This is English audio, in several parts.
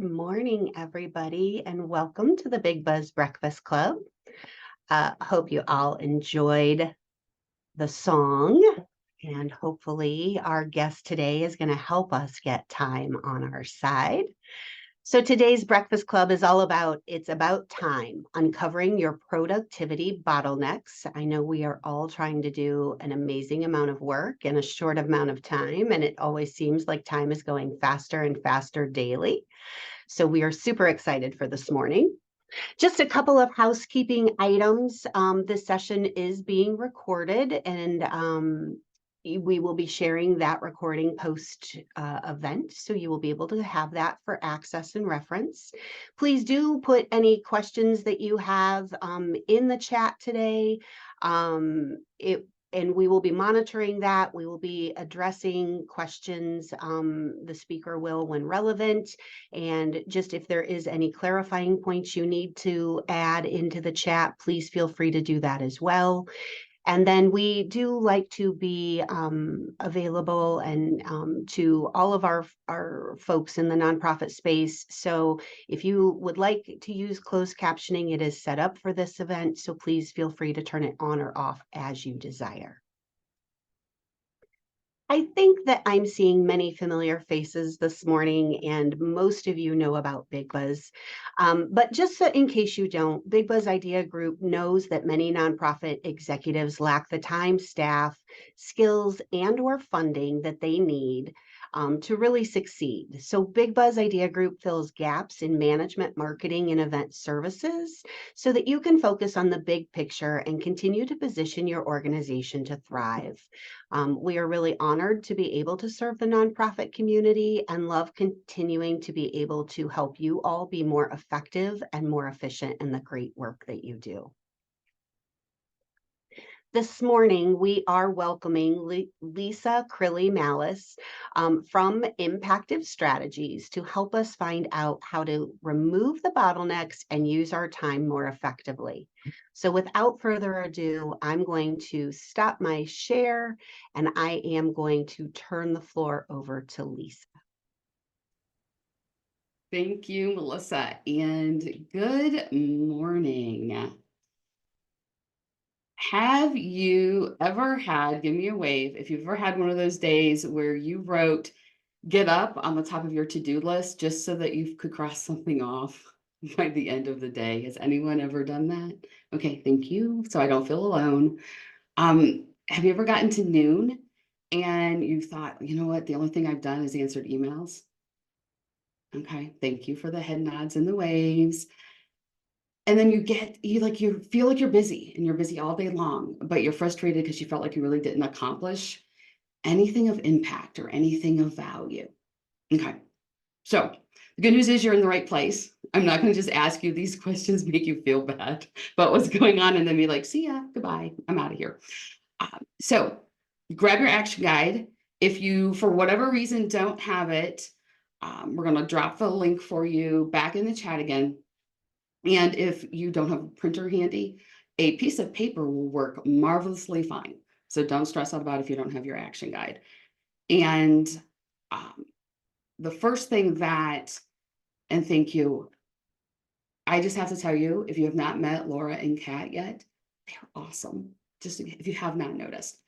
Good morning, everybody, and welcome to the Big Buzz Breakfast Club. Hope you all enjoyed the song, and hopefully our guest today is going to help us get time on our side. So today's Breakfast Club is it's about time, uncovering your productivity bottlenecks. I know we are all trying to do an amazing amount of work in a short amount of time, and it always seems like time is going faster and faster daily. So we are super excited for this morning. Just a couple of housekeeping items. This session is being recorded, and we will be sharing that recording post event. So you will be able to have that for access and reference. Please do put any questions that you have in the chat today. And we will be monitoring that. We will be addressing questions. The speaker will when relevant. And just if there is any clarifying points you need to add into the chat, please feel free to do that as well. And then we do like to be available and to all of our folks in the nonprofit space. So if you would like to use closed captioning, it is set up for this event. So please feel free to turn it on or off as you desire. I think that I'm seeing many familiar faces this morning, and most of you know about Big Buzz. But just so in case you don't, Big Buzz Idea Group knows that many nonprofit executives lack the time, staff, skills, and/or funding that they need to really succeed. So Big Buzz Idea Group fills gaps in management, marketing, and event services so that you can focus on the big picture and continue to position your organization to thrive. We are really honored to be able to serve the nonprofit community and love continuing to be able to help you all be more effective and more efficient in the great work that you do. This morning, we are welcoming Lisa Crilly-Malice from Impactive Strategies to help us find out how to remove the bottlenecks and use our time more effectively. So without further ado, I'm going to stop my share and I am going to turn the floor over to Lisa. Thank you, Melissa, and good morning. Have you ever had, give me a wave, if you've ever had one of those days where you wrote get up on the top of your to-do list just so that you could cross something off by the end of the day? Has anyone ever done that? Okay, thank you. So I don't feel alone. Have you ever gotten to noon and you thought, you know what, the only thing I've done is answered emails? Okay, thank you for the head nods and the waves. And then you feel like you're busy and you're busy all day long, but you're frustrated because you felt like you really didn't accomplish anything of impact or anything of value. Okay, so the good news is you're in the right place. I'm not going to just ask you these questions, make you feel bad about what's going on, and then be like, see ya, goodbye, I'm out of here. So grab your action guide. If you, for whatever reason, don't have it, we're going to drop the link for you back in the chat again. And if you don't have a printer handy, a piece of paper will work marvelously fine. So don't stress out about if you don't have your action guide. And the first thing and thank you, I just have to tell you, if you have not met Laura and Kat yet, they're awesome. Just if you have not noticed.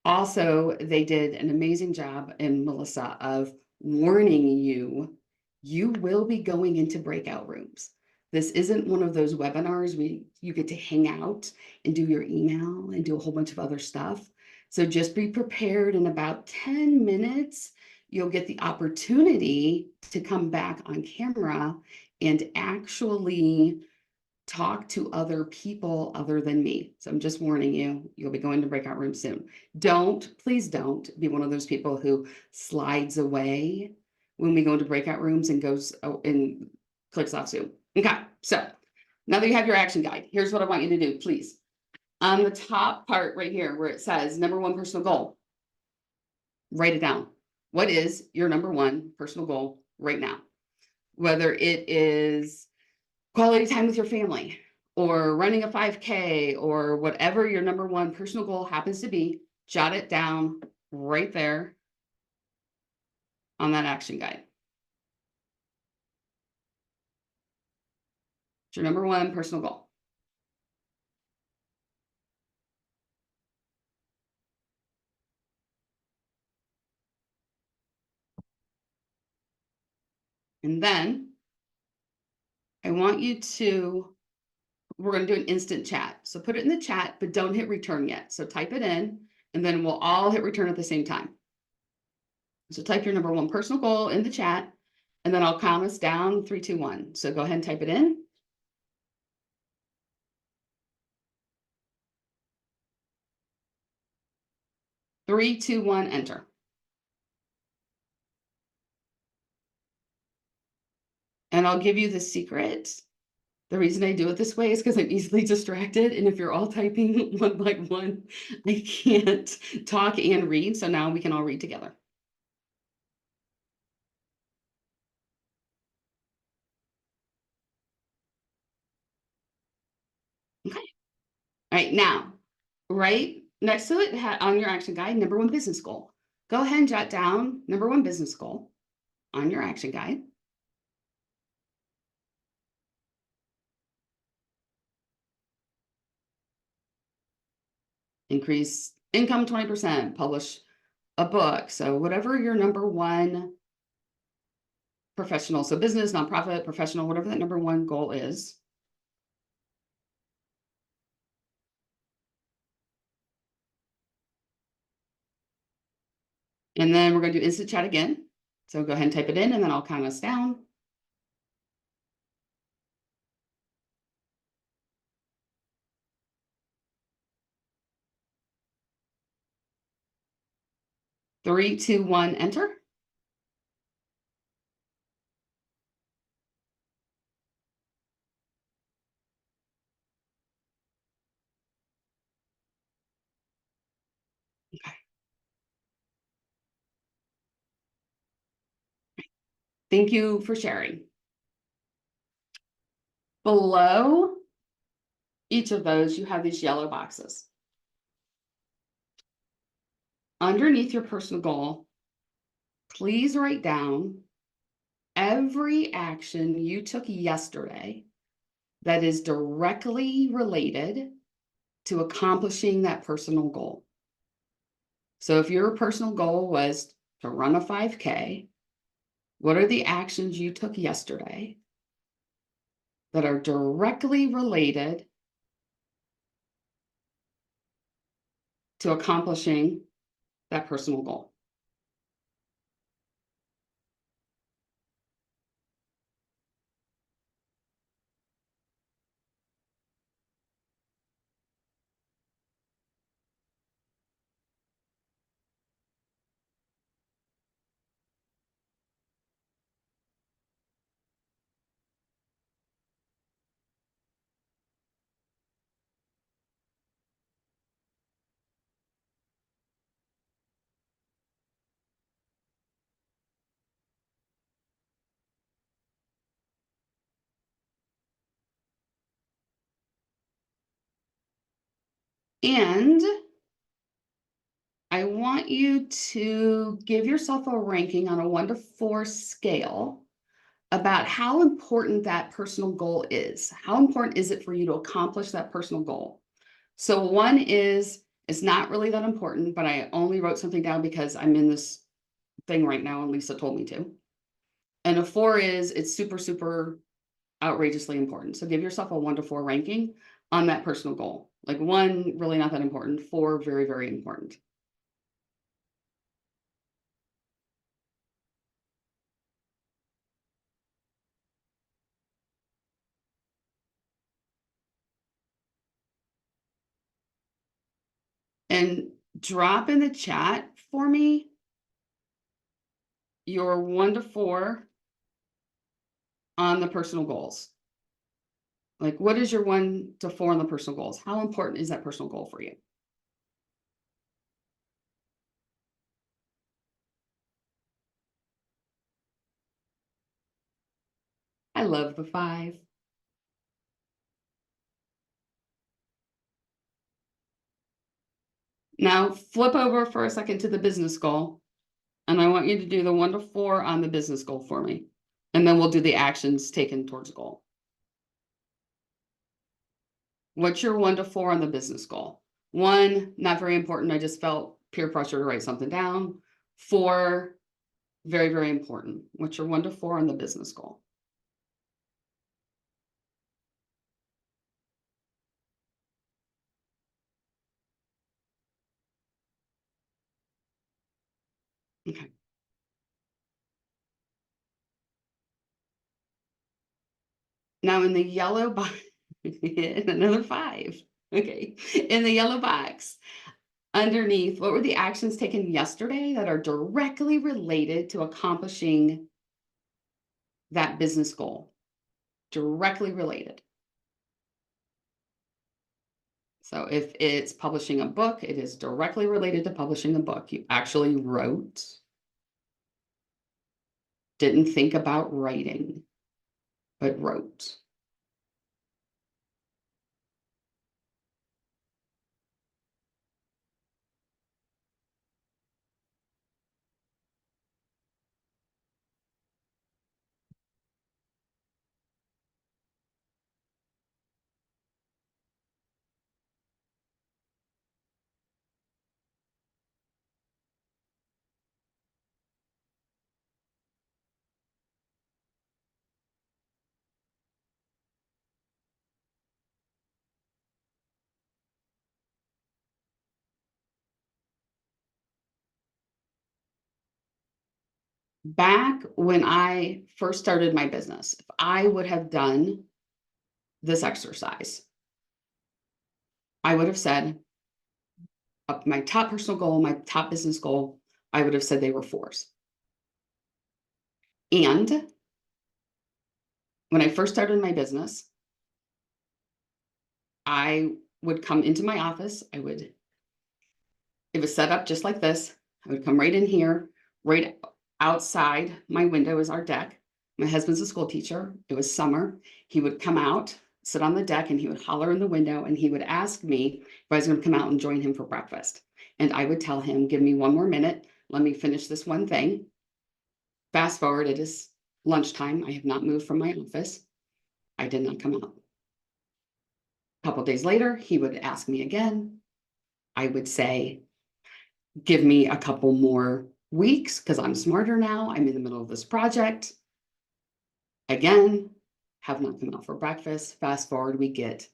Also, they did an amazing job, and Melissa, of warning you, you will be going into breakout rooms. This isn't one of those webinars where you get to hang out and do your email and do a whole bunch of other stuff. So just be prepared. In about 10 minutes, you'll get the opportunity to come back on camera and actually talk to other people other than me. So I'm just warning you, you'll be going to breakout rooms soon. Please don't be one of those people who slides away when we go into breakout rooms and clicks off Zoom. Okay, so now that you have your action guide, here's what I want you to do, please. On the top part right here where it says number one personal goal, write it down. What is your number one personal goal right now? Whether it is quality time with your family, or running a 5K, or whatever your number one personal goal happens to be, jot it down right there on that action guide. It's your number one personal goal. And then I want you to, we're going to do an instant chat. So put it in the chat, but don't hit return yet. So type it in, and then we'll all hit return at the same time. So type your number one personal goal in the chat, and then I'll count us down 3, 2, 1. So go ahead and type it in. 3, 2, 1, enter. And I'll give you the secret. The reason I do it this way is because I'm easily distracted. And if you're all typing one by one, I can't talk and read. So now we can all read together. Okay. All right. Now, right next to it on your action guide, number one business goal. Go ahead and jot down number one business goal on your action guide. Increase income 20%, publish a book. So whatever your number one professional, so business, nonprofit, professional, whatever that number one goal is. And then we're going to do instant chat again. So go ahead and type it in, and then I'll count us down. 3, 2, 1, enter. Okay. Thank you for sharing. Below each of those, you have these yellow boxes. Underneath your personal goal, please write down every action you took yesterday that is directly related to accomplishing that personal goal. So if your personal goal was to run a 5K, what are the actions you took yesterday that are directly related to accomplishing that personal goal? And I want you to give yourself a ranking on a 1 to 4 scale about how important that personal goal is. How important is it for you to accomplish that personal goal? So 1 is, it's not really that important, but I only wrote something down because I'm in this thing right now and Lisa told me to. And a 4 is, it's super, super outrageously important. So give yourself a 1 to 4 ranking on that personal goal. Like 1, really not that important. 4, very, very important. And drop in the chat for me your 1 to 4 on the personal goals. Like, what is your 1 to 4 on the personal goals? How important is that personal goal for you? I love the 5. Now flip over for a second to the business goal. And I want you to do the 1 to 4 on the business goal for me. And then we'll do the actions taken towards the goal. What's your 1 to 4 on the business goal? 1, not very important. I just felt peer pressure to write something down. 4, very, very important. What's your 1 to 4 on the business goal? Okay. Now in the yellow box, another 5. Okay. In the yellow box, underneath, what were the actions taken yesterday that are directly related to accomplishing that business goal? Directly related. So if it's publishing a book, it is directly related to publishing a book. You actually wrote, didn't think about writing, but wrote. Back when I first started my business, if I would have done this exercise, I would have said my top personal goal, my top business goal, I would have said they were 4s. And when I first started my business, I would come into my office. It was set up just like this. I would come right in here, right outside my window is our deck. My husband's a school teacher. It was summer. He would come out, sit on the deck, and he would holler in the window, and he would ask me if I was going to come out and join him for breakfast. And I would tell him, give me 1 more minute. Let me finish this one thing. Fast forward, it is lunchtime. I have not moved from my office. I did not come out. A couple days later, he would ask me again. I would say, give me a couple more weeks because I'm smarter now. I'm in the middle of this project. Again, have not come out for breakfast. Fast forward, we get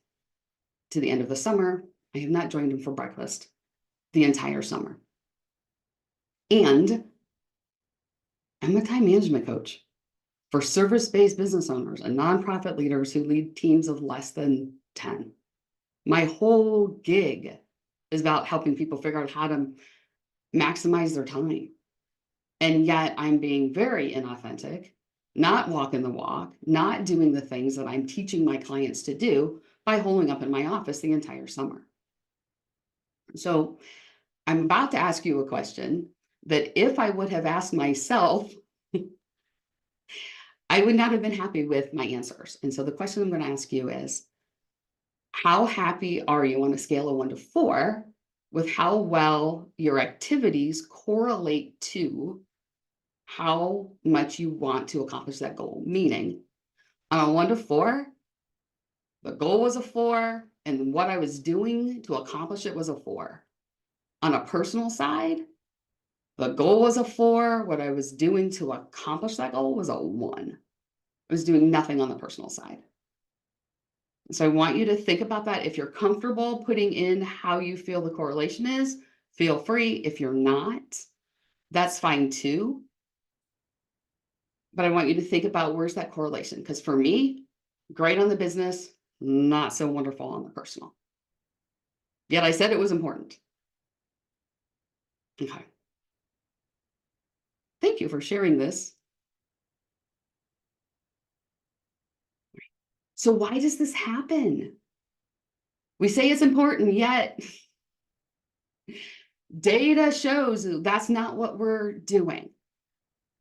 to the end of the summer. I have not joined him for breakfast the entire summer. And I'm a time management coach for service-based business owners and nonprofit leaders who lead teams of less than 10. My whole gig is about helping people figure out how to maximize their time. And yet I'm being very inauthentic, not walking the walk, not doing the things that I'm teaching my clients to do by holding up in my office the entire summer. So I'm about to ask you a question that if I would have asked myself, I would not have been happy with my answers. And so the question I'm going to ask you is, how happy are you on a scale of 1 to 4 with how well your activities correlate to how much you want to accomplish that goal? Meaning, on a 1 to 4, the goal was a 4, and what I was doing to accomplish it was a 4. On a personal side, the goal was a 4. What I was doing to accomplish that goal was a 1. I was doing nothing on the personal side. So I want you to think about that. If you're comfortable putting in how you feel the correlation is, feel free. If you're not, that's fine too. But I want you to think about where's that correlation? Because for me, great on the business, not so wonderful on the personal. Yet I said it was important. Okay. Thank you for sharing this. So why does this happen? We say it's important, yet data shows that's not what we're doing.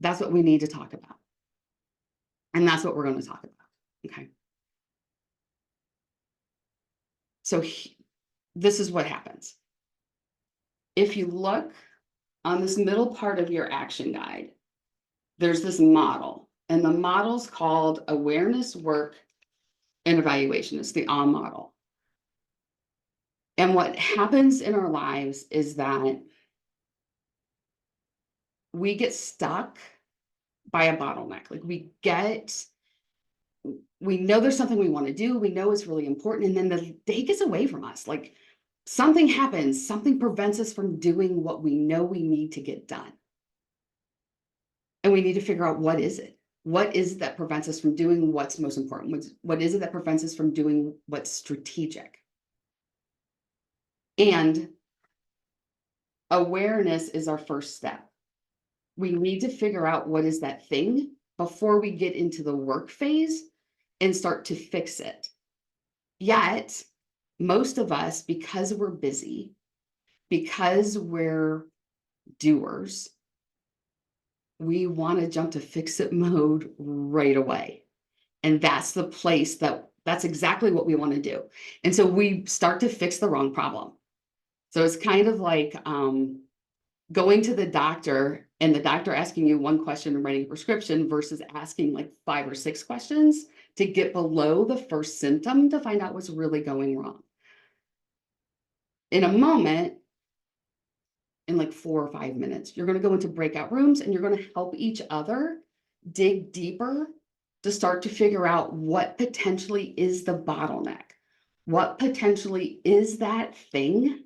That's what we need to talk about. And that's what we're going to talk about. Okay. So this is what happens. If you look on this middle part of your action guide, there's this model, and the model's called Awareness, Work, and Evaluation. It's the A.W.E model. And what happens in our lives is that we get stuck by a bottleneck. Like we know there's something we want to do. We know it's really important. And then the day gets away from us. Like something happens, something prevents us from doing what we know we need to get done. And we need to figure out, what is it? What is it that prevents us from doing what's most important? What is it that prevents us from doing what's strategic? And awareness is our first step. We need to figure out what is that thing before we get into the work phase and start to fix it. Yet, most of us, because we're busy, because we're doers, we want to jump to fix it mode right away. And that's the place that's exactly what we want to do. And so we start to fix the wrong problem. So it's kind of like going to the doctor and the doctor asking you one question and writing a prescription versus asking like 5 or 6 questions to get below the first symptom to find out what's really going wrong. In a moment, in like 4 or 5 minutes, you're going to go into breakout rooms and you're going to help each other dig deeper to start to figure out what potentially is the bottleneck. What potentially is that thing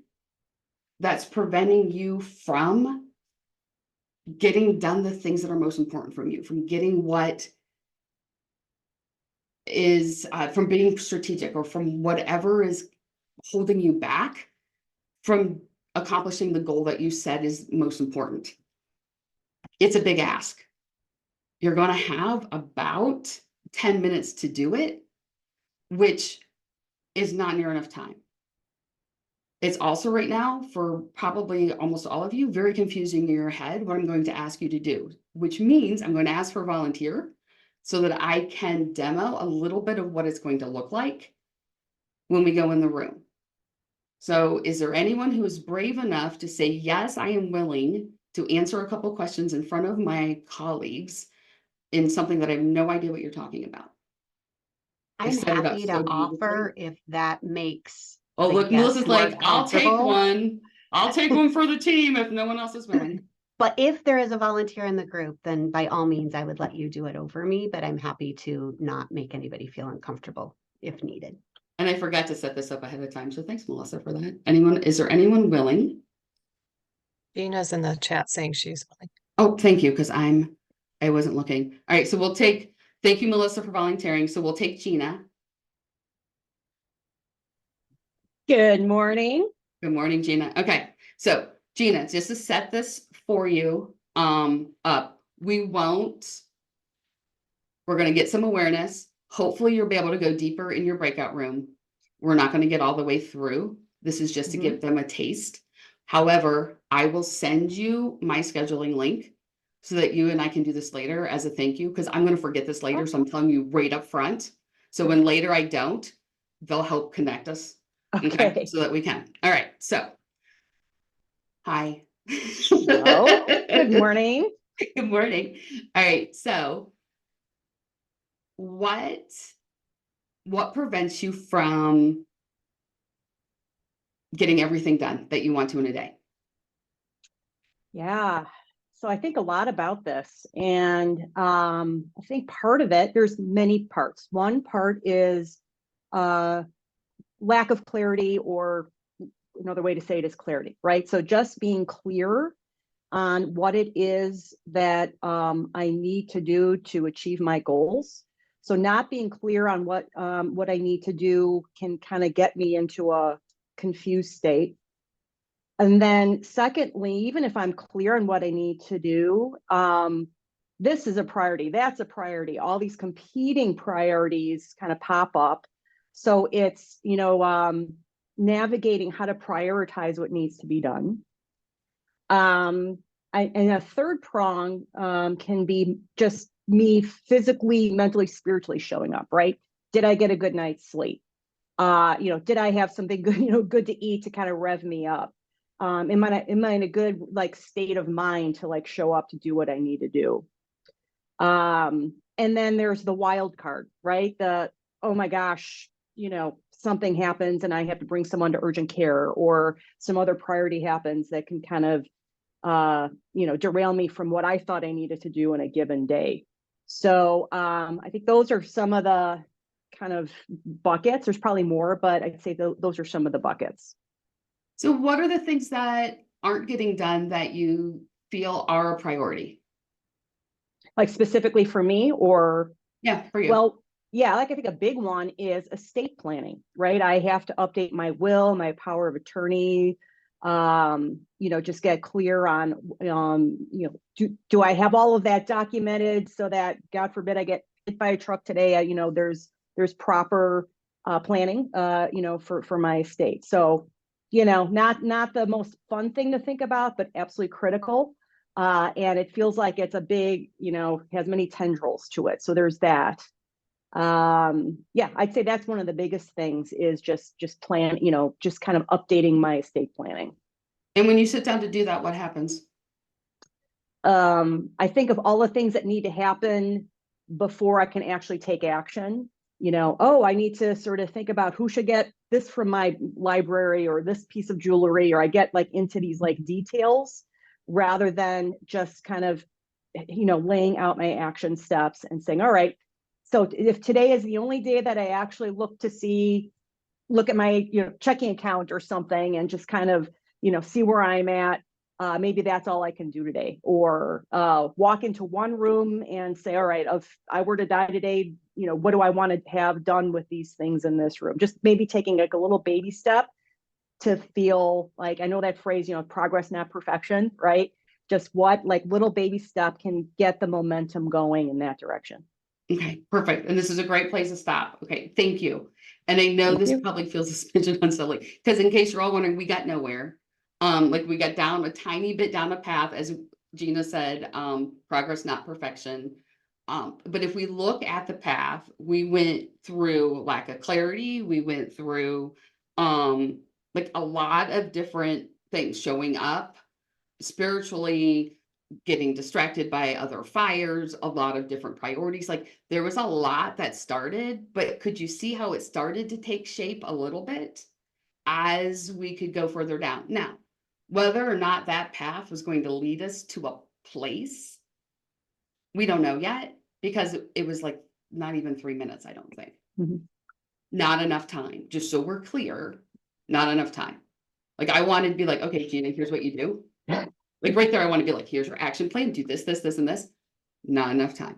that's preventing you from getting done the things that are most important from you, from getting what is, from being strategic, or from whatever is holding you back from accomplishing the goal that you said is most important. It's a big ask. You're going to have about 10 minutes to do it, which is not near enough time. It's also right now, for probably almost all of you, very confusing in your head what I'm going to ask you to do, which means I'm going to ask for a volunteer so that I can demo a little bit of what it's going to look like when we go in the room. So is there anyone who is brave enough to say, yes, I am willing to answer a couple questions in front of my colleagues in something that I have no idea what you're talking about? I I'm set it up happy so to beautifully. offer if that makes Oh, the look, guest Melissa's more like, I'll take comfortable. one. I'll take one for the team if no one else is willing. But if there is a volunteer in the group, then by all means, I would let you do it over me, but I'm happy to not make anybody feel uncomfortable if needed. And I forgot to set this up ahead of time. So thanks, Melissa, for that. Is there anyone willing? Gina's in the chat saying she's willing. Oh, thank you, because I wasn't looking. All right, so thank you, Melissa, for volunteering. So we'll take Gina. Good morning. Good morning, Gina. Okay, so Gina, just to set this for you up, we're going to get some awareness. Hopefully you'll be able to go deeper in your breakout room. We're not going to get all the way through. This is just to give them a taste. However, I will send you my scheduling link so that you and I can do this later as a thank you, because I'm going to forget this later. So I'm telling you right up front. So when later I don't, they'll help connect us. Okay. So that we can. All right. So hi. Hello. Good morning. Good morning. All right. So what prevents you from getting everything done that you want to in a day? Yeah. So I think a lot about this, and I think part of it, there's many parts. One part is lack of clarity, or another way to say it is clarity, right? So just being clear on what it is that I need to do to achieve my goals. So not being clear on what I need to do can kind of get me into a confused state. And then secondly, even if I'm clear on what I need to do, this is a priority, that's a priority, all these competing priorities kind of pop up. So it's, navigating how to prioritize what needs to be done. And a third prong can be just me physically, mentally, spiritually showing up, right? Did I get a good night's sleep? Did I have something good, good to eat to kind of rev me up? Am I in a good state of mind to show up to do what I need to do? And then there's the wild card, right? Oh my gosh, something happens and I have to bring someone to urgent care, or some other priority happens that can kind of, derail me from what I thought I needed to do in a given day. So I think those are some of the kind of buckets. There's probably more, but I'd say those are some of the buckets. So what are the things that aren't getting done that you feel are a priority? Like specifically for me, or Yeah, for you. well, yeah, like I think a big one is estate planning, right? I have to update my will, my power of attorney, just get clear on, do I have all of that documented so that God forbid I get hit by a truck today, there's proper planning, for my estate. So, not the most fun thing to think about, but absolutely critical. And it feels like it's a big, has many tendrils to it. So there's that. Yeah, I'd say that's one of the biggest things, is just plan, just kind of updating my estate planning. And when you sit down to do that, what happens? I think of all the things that need to happen before I can actually take action. I need to sort of think about who should get this from my library, or this piece of jewelry, or I get like into these like details rather than just kind of, laying out my action steps and saying, all right, so if today is the only day that I actually look at my, checking account or something, and just kind of, see where I'm at, maybe that's all I can do today. Or walk into one room and say, all right, if I were to die today, what do I want to have done with these things in this room? Just maybe taking like a little baby step to feel like, I know that phrase, progress, not perfection, right? Just what like little baby step can get the momentum going in that direction. Okay, perfect. And this is a great place to stop. Okay, thank you. And I know Thank this you. probably feels a smidgen unsilly, because in case you're all wondering, we got nowhere. Like we got down a tiny bit down a path, as Gina said, progress, not perfection. But if we look at the path, we went through lack of clarity, we went through like a lot of different things showing up spiritually, getting distracted by other fires, a lot of different priorities. Like there was a lot that started, but could you see how it started to take shape a little bit as we could go further down? Now, whether or not that path was going to lead us to a place, we don't know yet, because it was like not even 3 minutes, I don't think. Mhm. Not enough time, just so we're clear, not enough time. Like I wanted to be like, okay, Gina, here's what you do. Like right there, I want to be like, here's your action plan, do this, this, this, and this. Not enough time.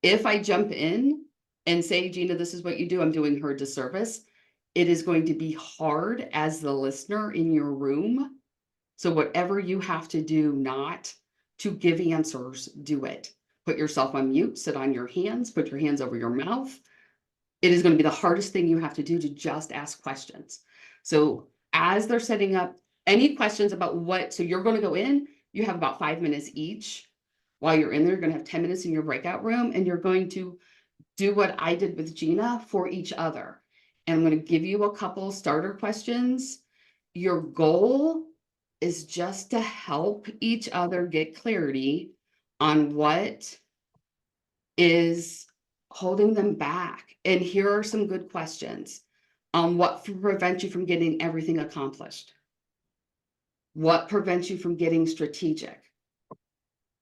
If I jump in and say, Gina, this is what you do, I'm doing her a disservice. It is going to be hard as the listener in your room. So whatever you have to do not to give answers, do it. Put yourself on mute, sit on your hands, put your hands over your mouth. It is going to be the hardest thing you have to do, to just ask questions. So as they're setting up, any questions about what, so you're going to go in, you have about 5 minutes each. While you're in there, you're going to have 10 minutes in your breakout room, and you're going to do what I did with Gina for each other. And I'm going to give you a couple starter questions. Your goal is just to help each other get clarity on what is holding them back. And here are some good questions. What prevents you from getting everything accomplished? What prevents you from getting strategic?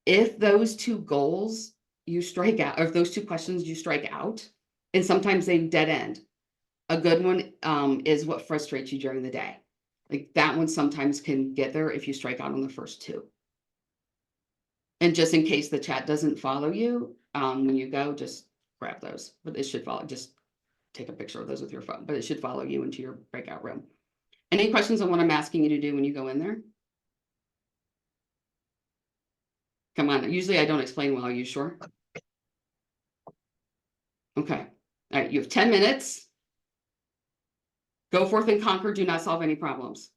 If those two goals you strike out, or if those two questions you strike out, and sometimes they dead end. A good one is what frustrates you during the day. Like that one sometimes can get there if you strike out on the first two. And just in case the chat doesn't follow you, when you go, just grab those. But it should follow, just take a picture of those with your phone, but it should follow you into your breakout room. Any questions on what I'm asking you to do when you go in there? Come on, usually I don't explain well, are you sure? Okay, all right, you have 10 minutes. Go forth and conquer, do not solve any problems.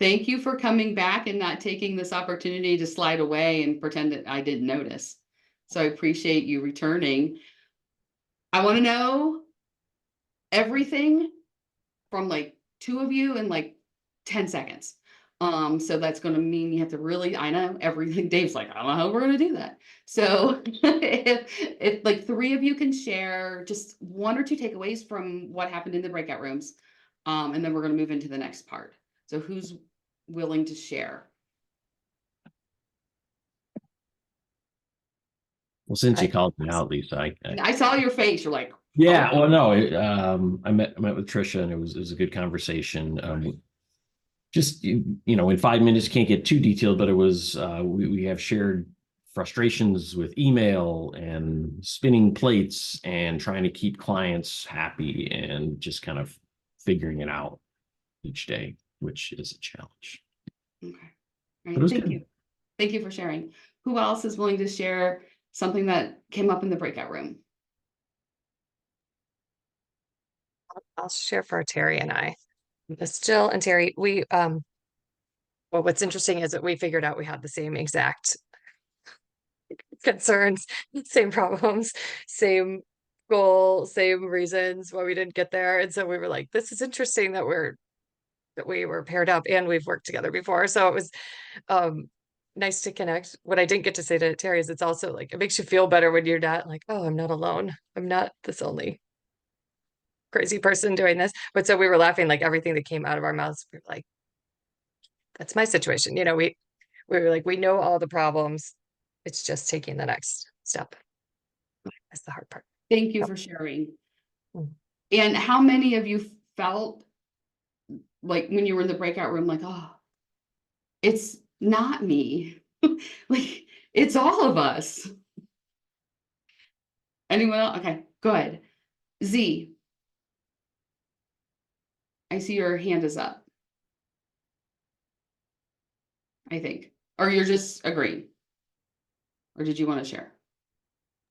Thank you for coming back and not taking this opportunity to slide away and pretend that I didn't notice. So I appreciate you returning. I want to know everything from like 2 of you in like 10 seconds. So that's going to mean you have to really, I know everything. Dave's like, I don't know how we're going to do that. So if like 3 of you can share just 1 or 2 takeaways from what happened in the breakout rooms, and then we're going to move into the next part. So who's willing to share? Well, since you I- called me out, Lisa, I saw your face. You're like, yeah. oh. Well, no, I met with Trisha, and it was a good conversation. Just in 5 minutes, can't get too detailed, but it was we have shared frustrations with email and spinning plates and trying to keep clients happy and just kind of figuring it out each day, which is a challenge. Okay. All But right. it was Thank good. you. Thank you for sharing. Who else is willing to share something that came up in the breakout room? I'll share for Terry and I. But Jill and Terry, well, what's interesting is that we figured out we had the same exact concerns, same problems, same goal, same reasons why we didn't get there. And so we were like, this is interesting that we were paired up and we've worked together before. So it was nice to connect. What I didn't get to say to Terry is it's also like it makes you feel better when you're not like, oh, I'm not alone. I'm not this only crazy person doing this. But so we were laughing, like everything that came out of our mouths, we were like, that's my situation. We were like, we know all the problems. It's just taking the next step. That's the hard part. Thank you Yep. for sharing. Mm. And how many of you felt like when you were in the breakout room, like, oh, it's not me. Like, it's all of us. Anyone else? Okay, go ahead. Z, I see your hand is up. I think. Or you're just agreeing. Or did you want to share?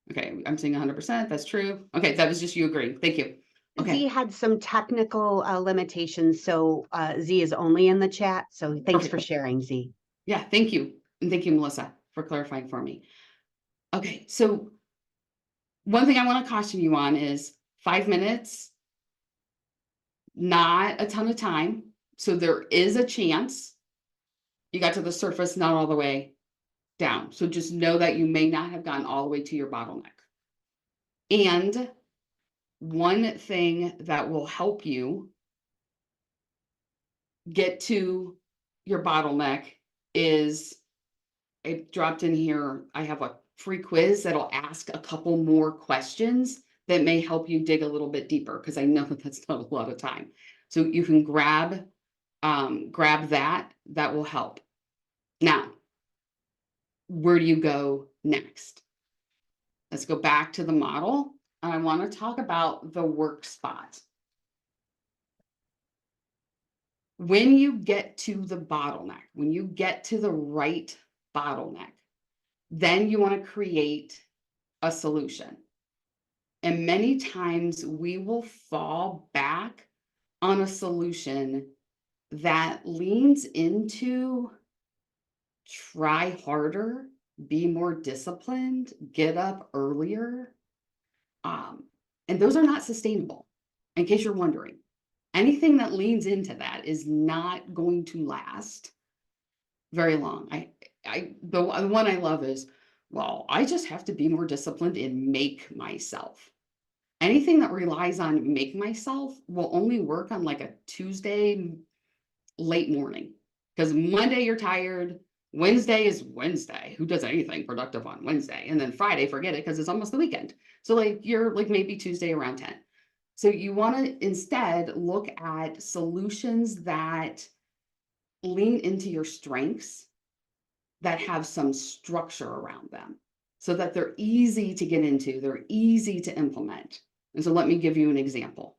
Okay, I'm saying 100%. That's true. Okay, that was just you agreeing. Thank you. Okay. Z had some technical limitations, so Z is only in the chat. So thanks for Perfect. sharing, Z. Yeah, thank you. And thank you, Melissa, for clarifying for me. Okay, so one thing I want to caution you on is 5 minutes, not a ton of time. So there is a chance you got to the surface, not all the way down. So just know that you may not have gotten all the way to your bottleneck. And one thing that will help you get to your bottleneck is I dropped in here. I have a free quiz that'll ask a couple more questions that may help you dig a little bit deeper because I know that that's not a lot of time. So you can grab that. That will help. Now, where do you go next? Let's go back to the model. And I want to talk about the work spot. When you get to the bottleneck, when you get to the right bottleneck, then you want to create a solution. And many times we will fall back on a solution that leans into try harder, be more disciplined, get up earlier. And those are not sustainable, in case you're wondering. Anything that leans into that is not going to last very long. The one I love is, well, I just have to be more disciplined and make myself. Anything that relies on make myself will only work on like a Tuesday late morning because Monday you're tired. Wednesday is Wednesday. Who does anything productive on Wednesday? And then Friday, forget it because it's almost the weekend. So like you're like maybe Tuesday around 10. So you want to instead look at solutions that lean into your strengths that have some structure around them so that they're easy to get into, they're easy to implement. And so let me give you an example.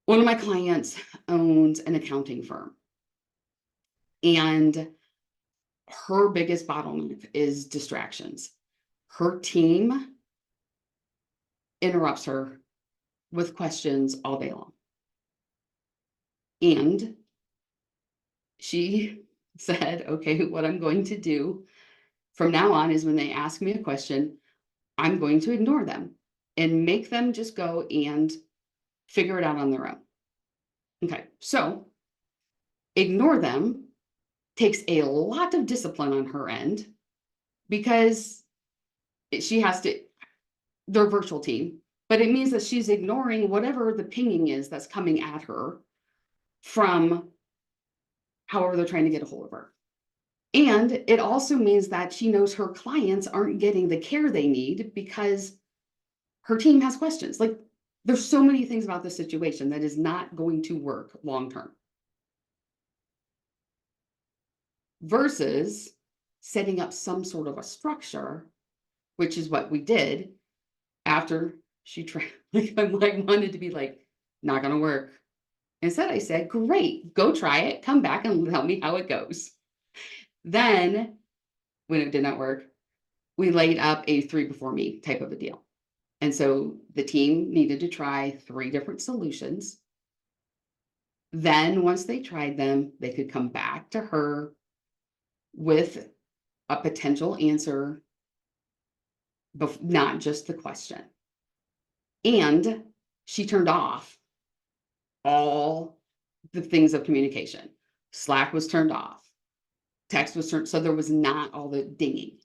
One of my clients owns an accounting firm, and her biggest bottleneck is distractions. Her team interrupts her with questions all day long. And she said, okay, what I'm going to do from now on is when they ask me a question, I'm going to ignore them and make them just go and figure it out on their own. Okay, so ignore them takes a lot of discipline on her end because she has to, they're a virtual team, but it means that she's ignoring whatever the pinging is that's coming at her from however they're trying to get a hold of her. And it also means that she knows her clients aren't getting the care they need because her team has questions. Like, there's so many things about this situation that is not going to work long term. Versus setting up some sort of a structure, which is what we did after she tried. Like, I wanted to be like, not gonna work. Instead, I said, great, go try it, come back and tell me how it goes. Then, when it did not work, we laid up a 3 before me type of a deal. And so the team needed to try 3 different solutions. Then once they tried them, they could come back to her with a potential answer, not just the question. And she turned off all the things of communication. Slack was turned off. Text was turned, so there was not all the dinging.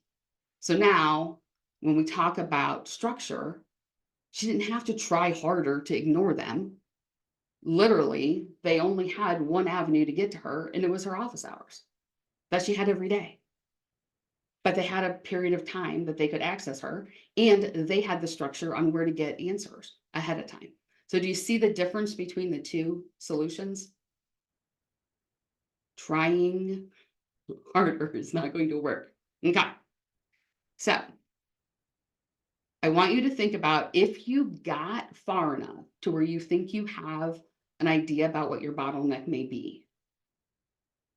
So now when we talk about structure, she didn't have to try harder to ignore them. Literally, they only had one avenue to get to her, and it was her office hours that she had every day. But they had a period of time that they could access her, and they had the structure on where to get answers ahead of time. So do you see the difference between the 2 solutions? Trying harder is not going to work. Okay. So I want you to think about, if you got far enough to where you think you have an idea about what your bottleneck may be,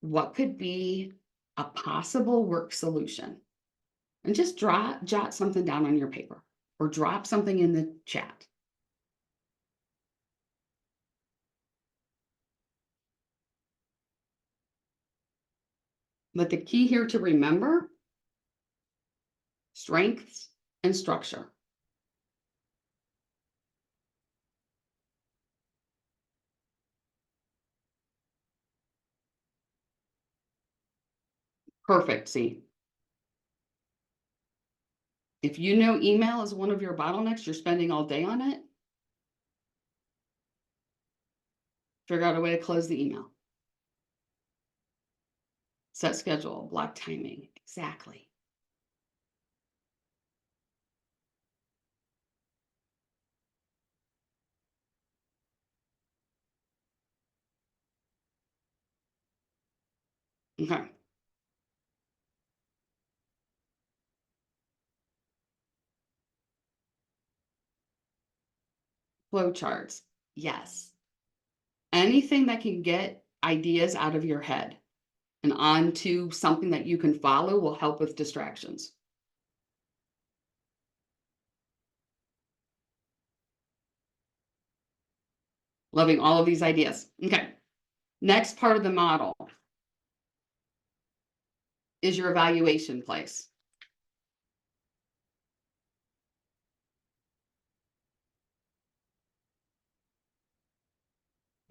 what could be a possible work solution? And just jot something down on your paper or drop something in the chat. But the key here to remember: strengths and structure. Perfect. See, if you know email is one of your bottlenecks, you're spending all day on it, figure out a way to close the email. Set schedule, block timing. Exactly. Okay. Flow charts. Yes. Anything that can get ideas out of your head and onto something that you can follow will help with distractions. Loving all of these ideas. Okay. Next part of the model is your evaluation place.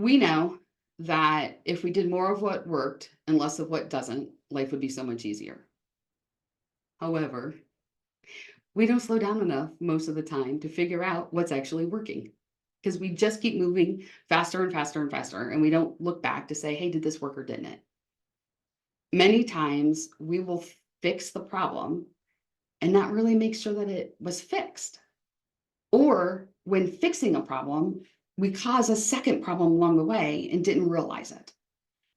We know that if we did more of what worked and less of what doesn't, life would be so much easier. However, we don't slow down enough most of the time to figure out what's actually working, because we just keep moving faster and faster and faster, and we don't look back to say, hey, did this work or didn't it? Many times we will fix the problem and not really make sure that it was fixed. Or when fixing a problem, we cause a second problem along the way and didn't realize it.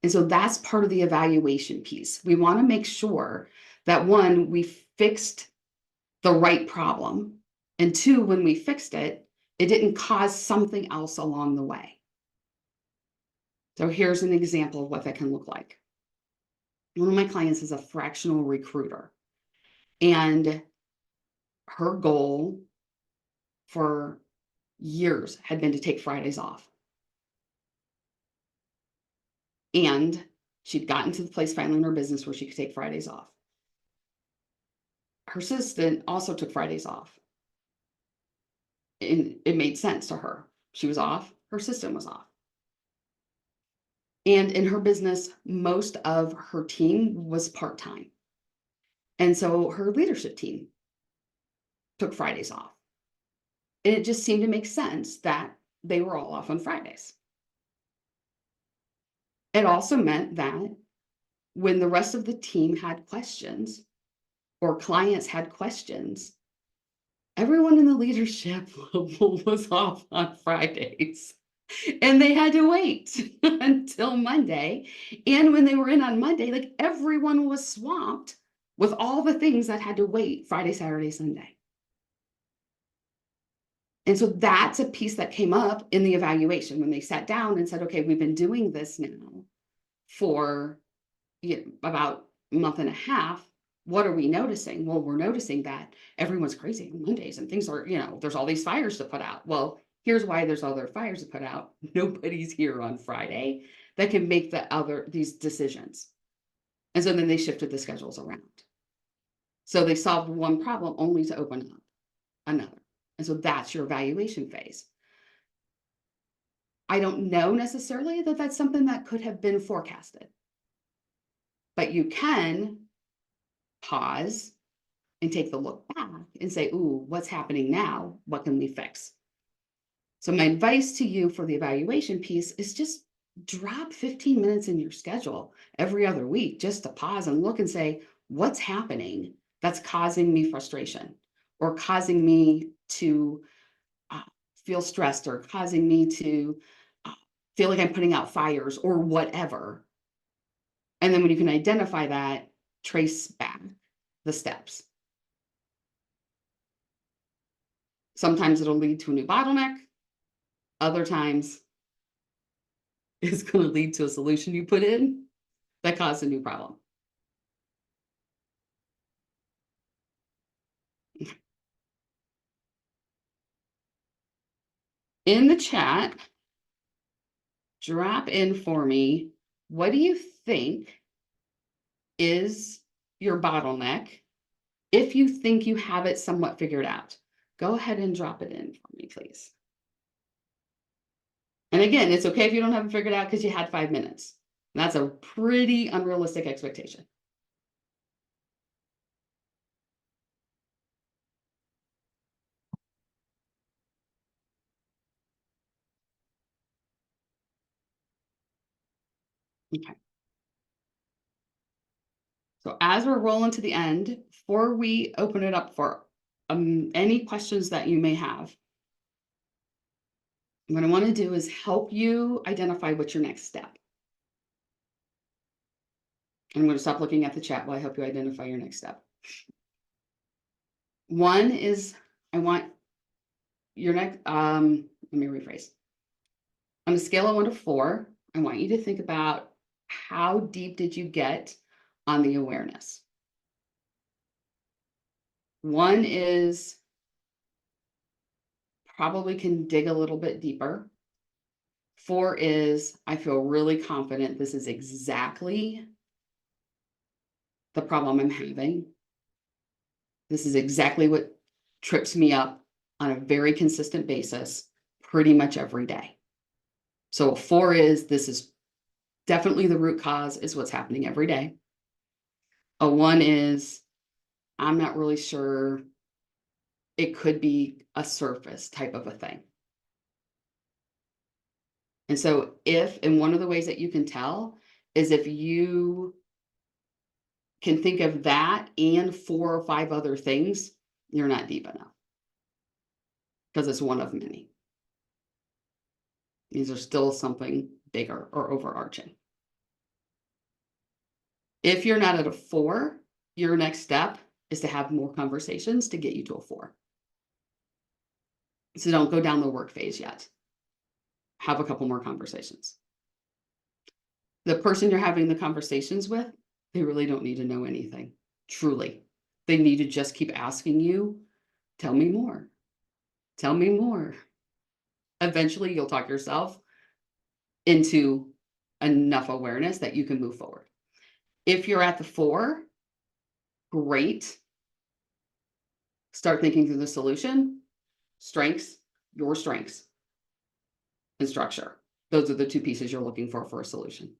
And so that's part of the evaluation piece. We want to make sure that, 1, we fixed the right problem, and 2, when we fixed it, it didn't cause something else along the way. So here's an example of what that can look like. One of my clients is a fractional recruiter, and her goal for years had been to take Fridays off. And she'd gotten to the place finally in her business where she could take Fridays off. Her assistant also took Fridays off. And it made sense to her. She was off, her assistant was off. And in her business, most of her team was part-time. And so her leadership team took Fridays off. And it just seemed to make sense that they were all off on Fridays. It also meant that when the rest of the team had questions or clients had questions, everyone in the leadership was off on Fridays. And they had to wait until Monday. And when they were in on Monday, like everyone was swamped with all the things that had to wait Friday, Saturday, Sunday. And so that's a piece that came up in the evaluation when they sat down and said, okay, we've been doing this now for about a month and a half. What are we noticing? Well, we're noticing that everyone's crazy on Mondays and things are, there's all these fires to put out. Well, here's why there's other fires to put out. Nobody's here on Friday that can make these decisions. And so then they shifted the schedules around. So they solved one problem only to open up another. And so that's your evaluation phase. I don't know necessarily that that's something that could have been forecasted, but you can pause and take the look back and say, ooh, what's happening now? What can we fix? So my advice to you for the evaluation piece is just drop 15 minutes in your schedule every other week just to pause and look and say, what's happening that's causing me frustration or causing me to feel stressed or causing me to feel like I'm putting out fires or whatever. And then when you can identify that, trace back the steps. Sometimes it'll lead to a new bottleneck. Other times it's going to lead to a solution you put in that caused a new problem. In the chat, drop in for me, what do you think is your bottleneck? If you think you have it somewhat figured out, go ahead and drop it in for me, please. And again, it's okay if you don't have it figured out because you had 5 minutes. That's a pretty unrealistic expectation. Okay. So as we're rolling to the end, before we open it up for any questions that you may have, what I want to do is help you identify what's your next step. I'm going to stop looking at the chat while I help you identify your next step. One is I want your next, let me rephrase. On a scale of 1 to 4, I want you to think about how deep did you get on the awareness. 1 is probably can dig a little bit deeper. 4 is I feel really confident this is exactly the problem I'm having. This is exactly what trips me up on a very consistent basis, pretty much every day. So 4 is this is definitely the root cause is what's happening every day. A 1 is I'm not really sure. It could be a surface type of a thing. And so and one of the ways that you can tell is if you can think of that and 4 or 5 other things, you're not deep enough because it's one of many. These are still something bigger or overarching. If you're not at a 4, your next step is to have more conversations to get you to a 4. So don't go down the work phase yet. Have a couple more conversations. The person you're having the conversations with, they really don't need to know anything. Truly. They need to just keep asking you, tell me more. Tell me more. Eventually, you'll talk yourself into enough awareness that you can move forward. If you're at the 4, great. Start thinking through the solution, strengths, your strengths, and structure. Those are the two pieces you're looking for a solution.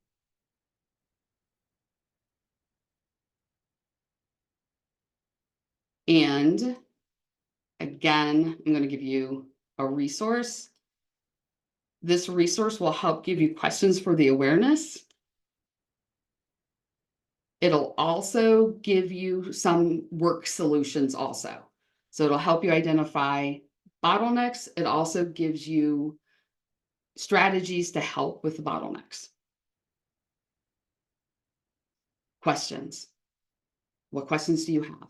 And again, I'm going to give you a resource. This resource will help give you questions for the awareness. It'll also give you some work solutions also. So it'll help you identify bottlenecks. It also gives you strategies to help with the bottlenecks. Questions. What questions do you have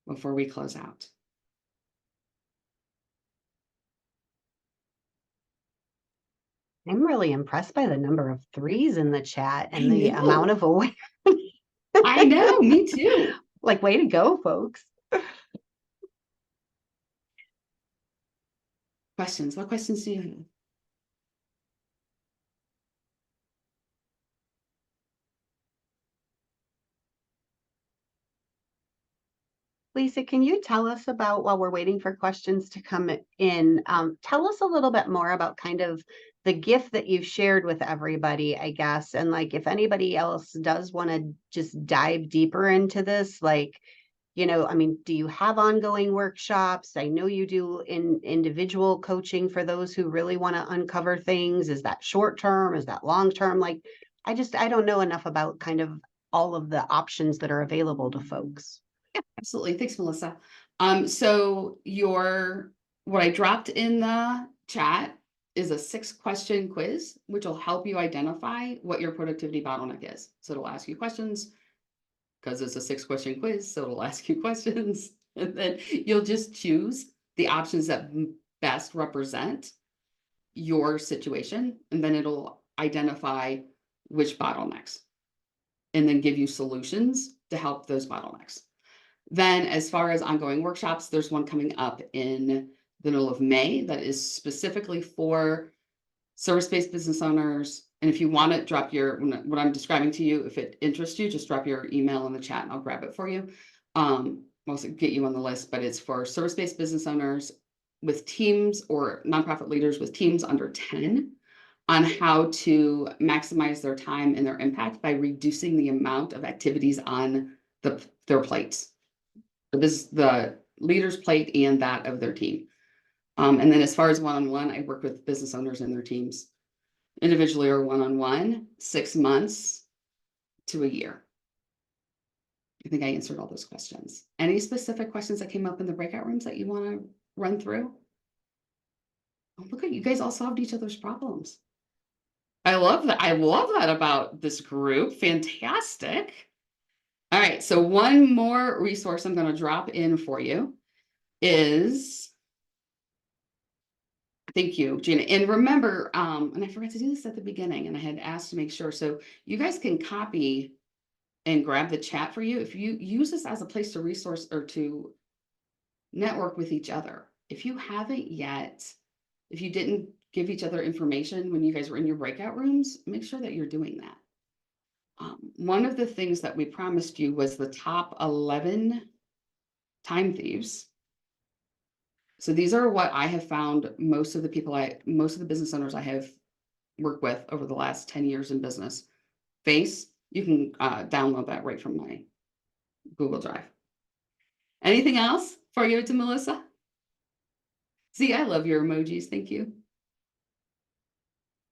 before we close out? I'm really impressed by the number of threes in the chat and I the know. amount of awareness. I know, me too. Like, way to go, folks. Questions. What questions do you have? Lisa, can you tell us about, while we're waiting for questions to come in, tell us a little bit more about kind of the gift that you've shared with everybody, I guess, and like if anybody else does want to just dive deeper into this, like, you know, I mean, do you have ongoing workshops? I know you do in individual coaching for those who really want to uncover things. Is that short term? Is that long term? Like, I don't know enough about kind of all of the options that are available to folks. Absolutely. Thanks, Melissa. So what I dropped in the chat is a 6-question quiz, which will help you identify what your productivity bottleneck is. So it'll ask you questions because it's a 6-question quiz. So it'll ask you questions, and then you'll just choose the options that best represent your situation. And then it'll identify which bottlenecks and then give you solutions to help those bottlenecks. Then as far as ongoing workshops, there's one coming up in the middle of May that is specifically for service-based business owners. And if you want to drop what I'm describing to you, if it interests you, just drop your email in the chat and I'll grab it for you. I'll get you on the list, but it's for service-based business owners with teams or nonprofit leaders with teams under 10 on how to maximize their time and their impact by reducing the amount of activities on their plates. The leader's plate and that of their team. And then as far as one-on-one, I work with business owners and their teams individually or one-on-one, 6 months to a year. I think I answered all those questions. Any specific questions that came up in the breakout rooms that you want to run through? Oh, look at you guys all solved each other's problems. I love that. I love that about this group. Fantastic. All right, so one more resource I'm going to drop in for you is, thank you, Gina. And remember, and I forgot to do this at the beginning, and I had asked to make sure, so you guys can copy and grab the chat for you. If you use this as a place to resource or to network with each other. If you haven't yet, if you didn't give each other information when you guys were in your breakout rooms, make sure that you're doing that. One of the things that we promised you was the top 11 Time Thieves. So these are what I have found most of the business owners I have worked with over the last 10 years in business face. You can download that right from my Google Drive. Anything else before I give it to Melissa? See, I love your emojis. Thank you.